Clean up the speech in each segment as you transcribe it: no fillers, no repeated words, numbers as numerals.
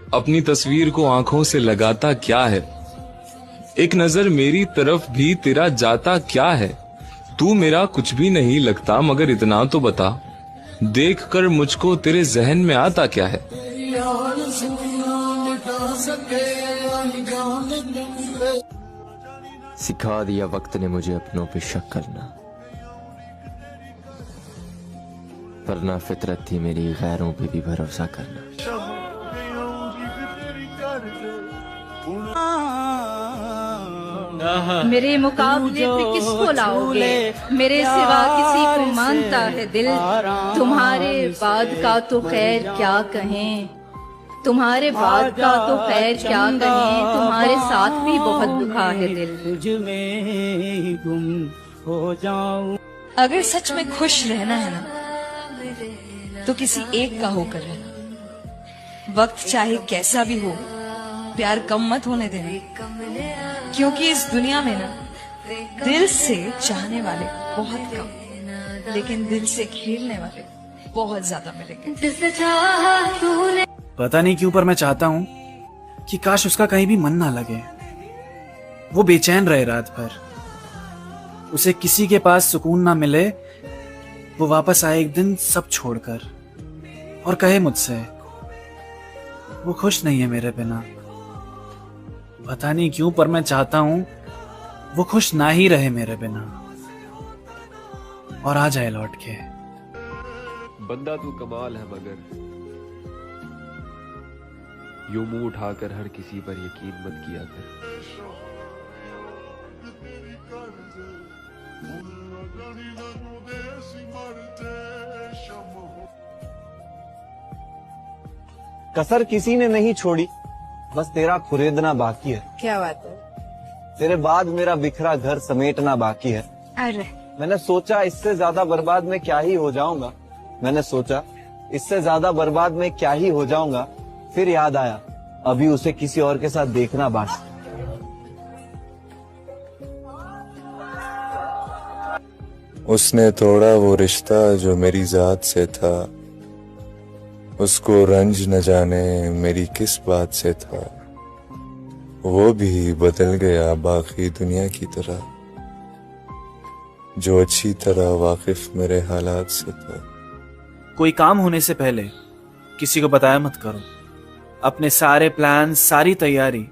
अपनी तस्वीर को आंखों से लगाता क्या है? एक नजर मेरी तरफ भी तेरा जाता क्या है? तू मेरा कुछ भी नहीं लगता, मगर इतना तो बता, देख कर मुझको तेरे जहन में आता क्या है? सिखा दिया वक्त ने मुझे अपनों पे शक करना, वरना फितरत थी मेरी गैरों पे भी भरोसा करना। मेरे मुकाबले पे किसको लाओगे? मेरे सिवा किसी को मानता है दिल। तुम्हारे बाद का तो खैर क्या कहें, तुम्हारे बाद का तो खैर क्या कहें, तुम्हारे साथ भी बहुत दुखा है दिल। तुझ में गुम हो जाऊं। अगर सच में खुश रहना है ना, तो किसी एक का होकर रहना। वक्त चाहे कैसा भी हो, प्यार कम मत होने देना, क्योंकि इस दुनिया में ना दिल से चाहने वाले बहुत कम, लेकिन दिल से खेलने वाले बहुत ज्यादा मिलेंगे। पता नहीं क्यों, पर मैं चाहता हूं कि काश उसका कहीं भी मन ना लगे, वो बेचैन रहे रात भर, उसे किसी के पास सुकून ना मिले, वो वापस आए एक दिन सब छोड़कर और कहे मुझसे वो खुश नहीं है मेरे बिना। पता नहीं क्यों, पर मैं चाहता हूं वो खुश ना ही रहे मेरे बिना और आ जाए लौट के। बंदा तू कमाल है, मगर यूं मुंह उठाकर हर किसी पर यकीन मत किया कर। कसर किसी ने नहीं छोड़ी, बस तेरा खुरेदना बाकी है। क्या बात है? तेरे बाद मेरा बिखरा घर समेटना बाकी है। अरे मैंने सोचा इससे ज्यादा बर्बाद मैं क्या ही हो जाऊंगा, मैंने सोचा इससे ज्यादा बर्बाद मैं क्या ही हो जाऊंगा, फिर याद आया अभी उसे किसी और के साथ देखना बाकी। उसने तोड़ा वो रिश्ता जो मेरी जात से था, उसको रंज न जाने मेरी किस बात से था। वो भी बदल गया बाकी दुनिया की तरह, जो अच्छी तरह वाकिफ मेरे हालात से था। कोई काम होने से पहले किसी को बताया मत करो, अपने सारे प्लान सारी तैयारी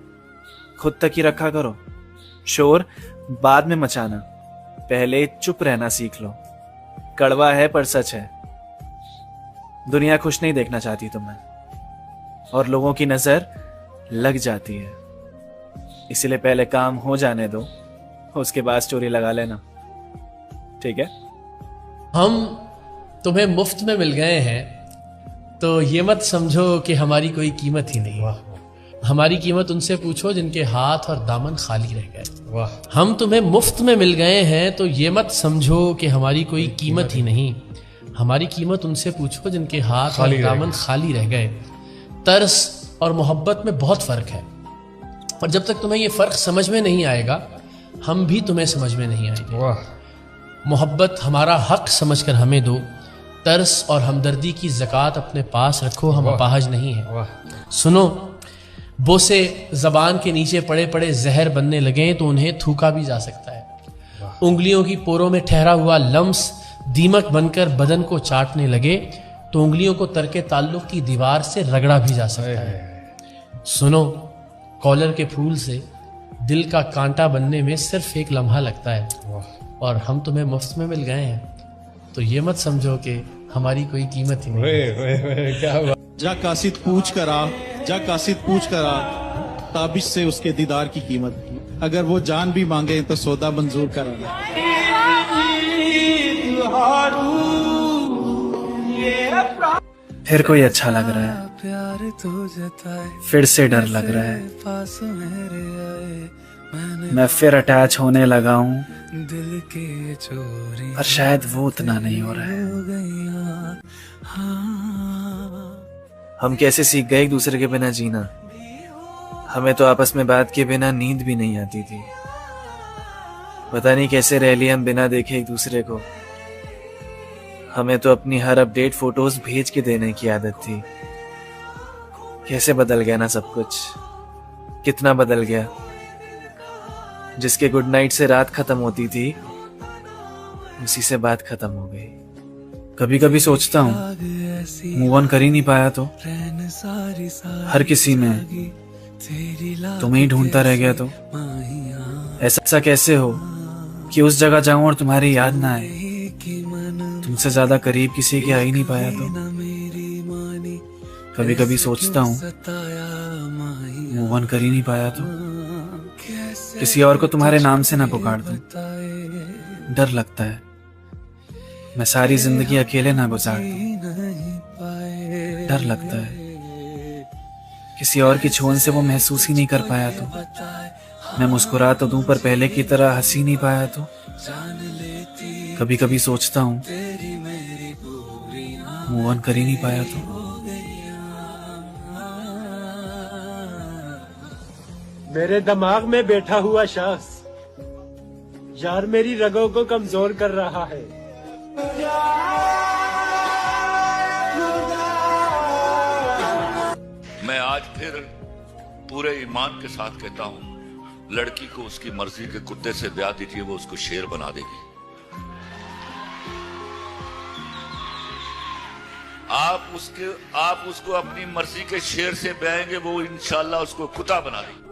खुद तक ही रखा करो। शोर बाद में मचाना, पहले चुप रहना सीख लो। कड़वा है पर सच है, दुनिया खुश नहीं देखना चाहती तुम्हें और लोगों की नजर लग जाती है, इसलिए पहले काम हो जाने दो, उसके बाद चोरी लगा लेना, ठीक है? हम तुम्हें मुफ्त में मिल गए हैं तो ये मत समझो कि हमारी कोई कीमत ही नहीं। हमारी कीमत उनसे पूछो जिनके हाथ और दामन खाली रह गए। हम तुम्हें मुफ्त में मिल गए हैं तो ये मत समझो कि हमारी कोई कीमत ही नहीं। हमारी कीमत उनसे पूछो जिनके हाथ और दामन खाली रह गए। तरस और मोहब्बत में बहुत फर्क है, और जब तक तुम्हें ये फर्क समझ में नहीं आएगा, हम भी तुम्हें समझ में नहीं आएंगे। मोहब्बत हमारा हक समझकर हमें दो, तरस और हमदर्दी की ज़कात अपने पास रखो, हम अपाहज नहीं है। सुनो, बोसे जबान के नीचे पड़े पड़े जहर बनने लगे तो उन्हें थूका भी जा सकता है। उंगलियों की पोरों में ठहरा हुआ लम्स दीमक बनकर बदन को चाटने लगे तो उंगलियों को तरके ताल्लुक की दीवार से रगड़ा भी जा सकता है। सुनो, कॉलर के फूल से दिल का कांटा बनने में सिर्फ एक लम्हा लगता है, और हम तुम्हें मुफ्त में मिल गए हैं तो ये मत समझो कि हमारी कोई कीमत ही नहीं। क्या हुआ? जा कासिद पूछ कर आ, जा कासिद पूछ कर आ, ताबिश से उसके दीदार की कीमत, अगर वो जान भी मांगे तो सौदा मंजूर कराना। फिर कोई अच्छा लग रहा है, फिर से डर लग रहा है, मैं फिर अटैच होने लगा हूँ, पर शायद वो उतना नहीं हो रहा है। हम कैसे सीख गए एक दूसरे के बिना जीना। हमें तो आपस में बात के बिना नींद भी नहीं आती थी। पता नहीं कैसे रह लिए हम बिना देखे एक दूसरे को। हमें तो अपनी हर अपडेट फोटोज भेज के देने की आदत थी। कैसे बदल गया ना सब कुछ, कितना बदल गया। जिसके गुड नाइट से रात खत्म होती थी, उसी से बात खत्म हो गई। कभी कभी सोचता हूँ मूव ऑन कर ही नहीं पाया तो हर किसी में तुम्हें ही ढूंढता रह गया तो ऐसा कैसे हो कि उस जगह जाऊं और तुम्हारी याद ना आए। तुमसे ज्यादा करीब किसी के आ ही नहीं पाया तो कभी कभी सोचता हूँ मूव ऑन कर ही नहीं पाया तो किसी और को तुम्हारे नाम से ना पुकार दूं। डर लगता है मैं सारी जिंदगी अकेले ना गुजार दूं। डर लगता है किसी और की छोन से वो महसूस ही नहीं कर पाया तो मैं मुस्कुरा तो दूं पर पहले की तरह हंसी नहीं पाया तो कभी कभी सोचता हूँ मूव ऑन कर ही नहीं पाया तो। मेरे दिमाग में बैठा हुआ शख्स यार मेरी रगों को कमजोर कर रहा है। मैं आज फिर पूरे ईमान के साथ कहता हूं, लड़की को उसकी मर्जी के कुत्ते से ब्याह दीजिए, वो उसको शेर बना देगी। आप उसको अपनी मर्जी के शेर से ब्याहेंगे, वो इंशाल्लाह उसको कुत्ता बना देगी।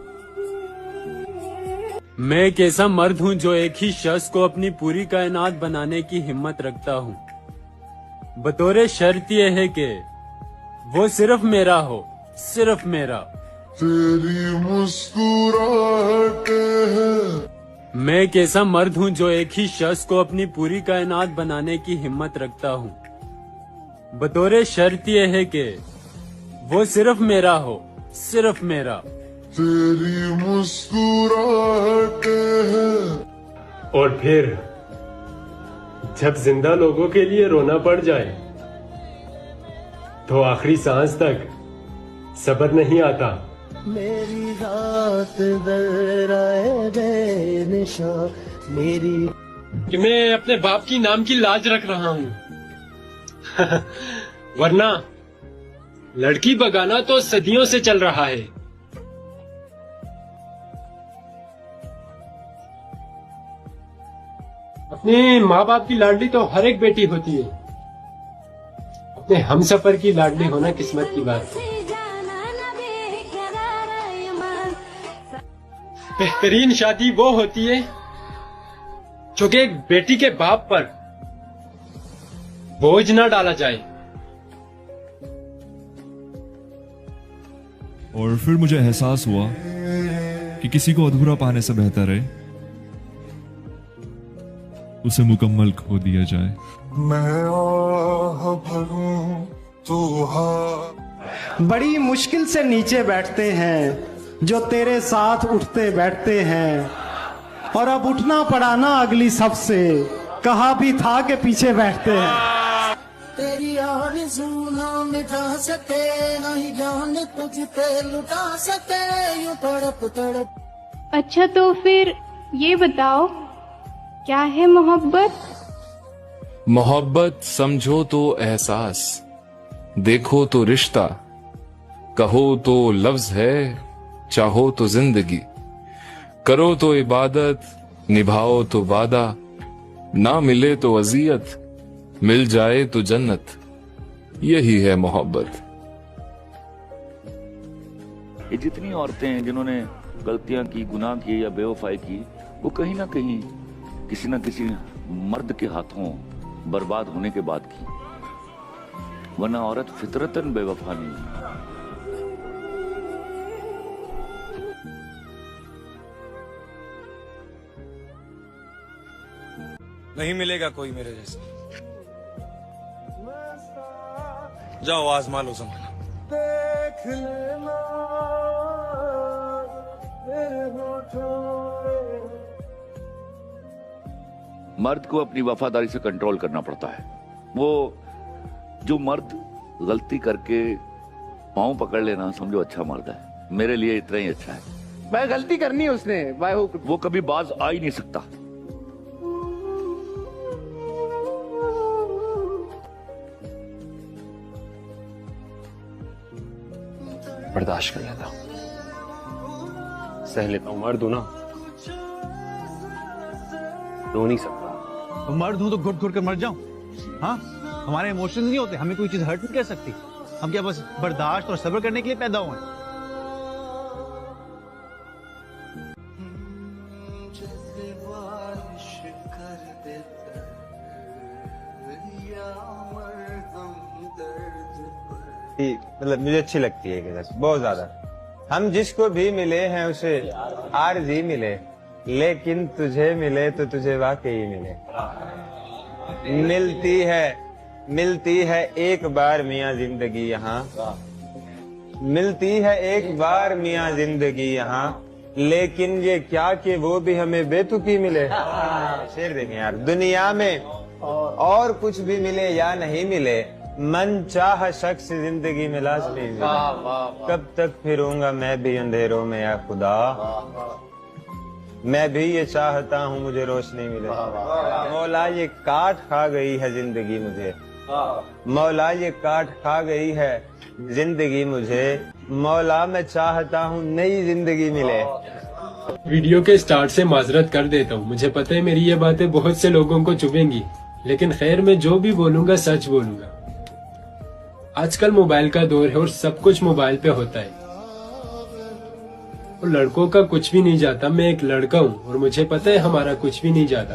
मैं एक ऐसा मर्द हूँ जो एक ही शख्स को अपनी पूरी कायनात बनाने की हिम्मत रखता हूँ। बतौर शर्त यह है कि वो सिर्फ मेरा हो, सिर्फ मेरा। तेरी मुस्कुराहट है। मैं एक ऐसा मर्द हूँ जो एक ही शख्स को अपनी पूरी कायनात बनाने की हिम्मत रखता हूँ। बतौर शर्त यह है कि वो सिर्फ मेरा हो, सिर्फ मेरा। तेरी मुस्कुराहट है। और फिर जब जिंदा लोगों के लिए रोना पड़ जाए तो आखिरी सांस तक सब्र नहीं आता। मेरी रात बेनिशा मेरी कि मैं अपने बाप की नाम की लाज रख रहा हूँ वरना लड़की बगाना तो सदियों से चल रहा है। अपने माँ बाप की लाडली तो हर एक बेटी होती है, अपने हमसफर की लाडली होना किस्मत की बात है। बेहतरीन शादी वो होती है जो कि एक बेटी के बाप पर बोझ ना डाला जाए। और फिर मुझे एहसास हुआ कि किसी को अधूरा पाने से बेहतर है उसे मुकम्मल खो दिया जाए। मैं भरूं तू बड़ी मुश्किल से नीचे बैठते हैं जो तेरे साथ उठते बैठते हैं, और अब उठना पड़ा ना अगली सबसे, कहा भी था कि पीछे बैठते हैं। तेरी आरज़ू ना मिटा सके, नहीं जान तुझ पे लुटा सके, यूं तड़प तड़प। अच्छा तो फिर ये बताओ क्या है मोहब्बत? मोहब्बत समझो तो एहसास, देखो तो रिश्ता, कहो तो लफ्ज है, चाहो तो जिंदगी, करो तो इबादत, निभाओ तो वादा, ना मिले तो अजियत, मिल जाए तो जन्नत, यही है मोहब्बत। ये जितनी औरतें हैं जिन्होंने गलतियां की, गुनाह किए या बेवफाई की, वो कहीं ना कहीं किसी न किसी मर्द के हाथों बर्बाद होने के बाद की, वरना औरत फितरतन बेवफा नहीं है। नहीं मिलेगा कोई मेरे जैसा। जाओ आजमा लो ज़माना। देख लेना मेरे होठों। मर्द को अपनी वफादारी से कंट्रोल करना पड़ता है। वो जो मर्द गलती करके पांव पकड़ लेना, समझो अच्छा मर्द है। मेरे लिए इतना ही अच्छा है। भाई गलती करनी है उसने, भाई वो कभी बाज आ ही नहीं सकता। बर्दाश्त कर लेता हूँ, सह लेता हूँ। मर्द हूं ना, रो नहीं सकता। तो मर्द हूं तो घुट घुट कर मर जाऊं? हाँ, हमारे इमोशंस नहीं होते, हमें कोई चीज हर्ट नहीं कर सकती। हम क्या बस बर्दाश्त और सब्र करने के लिए पैदा हुए हैं? मतलब मुझे अच्छी लगती है गजल बहुत ज्यादा। हम जिसको भी मिले हैं उसे आरज़ी मिले, लेकिन तुझे मिले तो तुझे वाकई मिले। मिलती है एक बार मियाँ जिंदगी यहाँ, मिलती है एक बार मियाँ जिंदगी यहाँ, लेकिन ये क्या कि वो भी हमें बेतुकी मिले। शेर देंगे यार। दुनिया में और कुछ भी मिले या नहीं मिले, मन चाह शख्स जिंदगी में लाजमी मिले। कब तक फिरूंगा मैं भी अंधेरों में या खुदा, मैं भी ये चाहता हूँ मुझे रोशनी मिले। मौला ये काट खा गई है जिंदगी मुझे, मौला ये काट खा गई है जिंदगी मुझे, मौला मैं चाहता हूँ नई जिंदगी मिले। वीडियो के स्टार्ट से माजरत कर देता हूँ, मुझे पता है मेरी ये बातें बहुत से लोगों को चुभेंगी, लेकिन खैर मैं जो भी बोलूंगा सच बोलूंगा। आजकल मोबाइल का दौर है और सब कुछ मोबाइल पे होता है, और लड़कों का कुछ भी नहीं जाता। मैं एक लड़का हूँ और मुझे पता है हमारा कुछ भी नहीं जाता,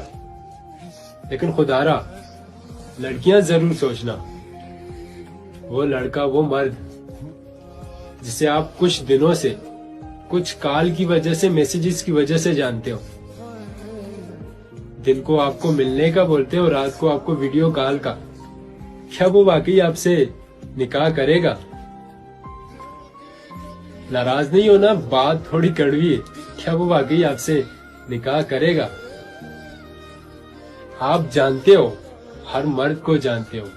लेकिन खुदारा लड़कियां जरूर सोचना, वो लड़का वो मर्द जिसे आप कुछ दिनों से, कुछ काल की वजह से, मैसेजेस की वजह से जानते हो, दिन को आपको मिलने का बोलते हो, रात को आपको वीडियो कॉल का, क्या वो वाकई आपसे निकाह करेगा? नाराज नहीं होना, बात थोड़ी कड़वी है, क्या वो वाकई आपसे निकाह करेगा? आप जानते हो, हर मर्द को जानते हो,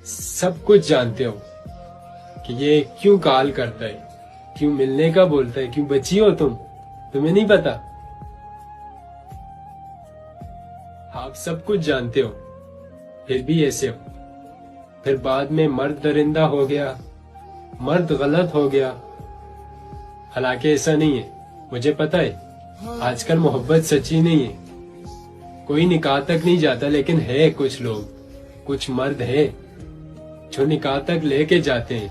सब कुछ जानते हो कि ये क्यों कॉल करता है, क्यों मिलने का बोलता है, क्यों बची हो तुम्हें नहीं पता? आप सब कुछ जानते हो, फिर भी ऐसे हो। फिर बाद में मर्द दरिंदा हो गया, मर्द गलत हो गया। हालांकि ऐसा नहीं है, मुझे पता है आजकल मोहब्बत सच्ची नहीं है, कोई निकाह तक नहीं जाता, लेकिन है कुछ लोग, कुछ मर्द है जो निकाह तक लेके जाते हैं।